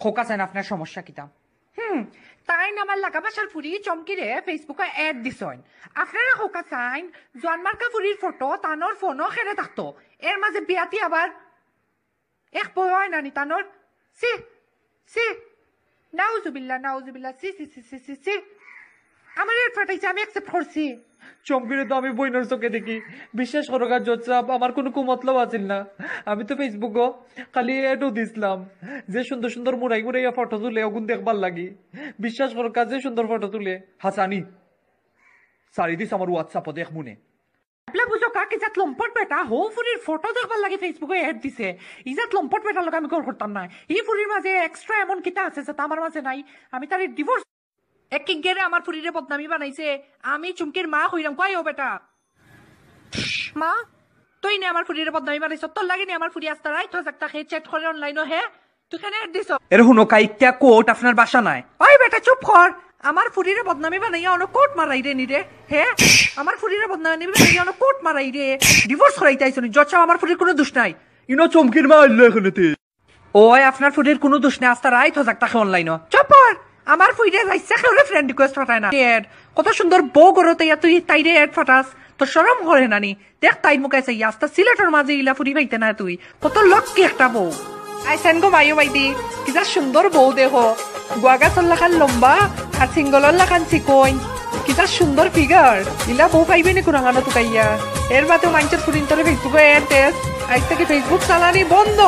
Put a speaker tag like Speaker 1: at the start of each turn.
Speaker 1: খোকা চান আপনার সমস্যা কিতা? তাই আমার লাগা বাসার ফুরি চমকিরে ফেসবুকে এড দিছেন। আপনারা খোকা চাইন জন্মার্কা ফুরির ফটো তানোর ফোনও খেলে থাকতো, এর মাঝে বিয়াতি আবার এক বয় নানি তানোর। সি সি নাউজুবিল্লা সি সি সি সি সি সি আমার এর ফাটাইছে, আমি অ্যাকসেপ্ট করছি।
Speaker 2: চমকিরে তো আমি বইনার চোখে দেখি, বিশ্বাস করো গা জজ সাহেব, আমার কোনো কুমতলব আছিল না। আমি তো ফেসবুকও খালি এডও দিছিলাম যে সুন্দর সুন্দর মুড়াই মুড়াইয়া ফটো তুলে ওগুন দেখবার লাগি। বিশ্বাস করো কা যে সুন্দর ফটো তুলে হাসানি সারি দিস আমার হোয়াটসঅ্যাপও দেখ মনে।
Speaker 1: আপলা বুঝো কা কিজাত লম্পট বেটা হো ফুরির ফটো দেখবার লাগে ফেসবুকে এড দিছে। ইজাত লম্পট বেটার লোক আমি কল করতাম না। ই ফুরির মাঝে এক্সট্রা এমন কিতা আছে যেটা আমার মাঝে নাই। আমি তার ডিভোর্স এক গেরে আমার ফুরিরে বদনামি বানাইছে। আমি চুমকির মা হইরাম কয় ও বেটা মা তুই নে আমার ফুরিরে বদনামি বানাইছ, তোর লাগেনি আমার ফুরি আস্তা রাইট হাজার হে চ্যাট করে অনলাইনও হে তুই কেন এড দিছ?
Speaker 2: এর হুনো কাইটা কোট আপনার বাসা নাই।
Speaker 1: ওই বেটা চুপ কর, আমার ফুরিরে বদনামি বানাইয়া অন কোট মারাই রে নি রে। হে আমার ফুরিরে বদনামি বানাইয়া অন কোট মারাই রে, ডিভোর্স করাইতে আইছনি। জচ্চা আমার ফুরির কোনো দোষ নাই।
Speaker 2: ইনো চমকির মা আইলো এখানেতে।
Speaker 1: ওই আপনার ফুরির কোনো দোষ নাই, আস্তা রাইট হাজার টাকা অনলাইনও। চুপ কর, আমার ফুইরে যাইছে কেউরে ফ্রেন্ড রিকোয়েস্ট পাঠায় না। এড কত সুন্দর বউ করতে ইয়া তুই তাইরে এড ফাটাস, তোর শরম করে নানি? দেখ তাই মুখে চাই আস্তা সিলেটের মাঝে ইলা ফুরি পাইতে না তুই, কত লক্ষ্মী একটা বউ। আইসেন গো মাইও বাইদি, কিজা সুন্দর বউ দেখো, গুয়াগাছর লাখান লম্বা আর সিঙ্গলর লাখান চিকন, কিজা সুন্দর ফিগার। ইলা বউ পাইবে নি কুরাঙানো তুকাইয়া। এর বাদেও মানুষের ফুরিন তোরে ফেসবুকে এড দেশ, আজ থেকে ফেসবুক চালানি বন্ধ।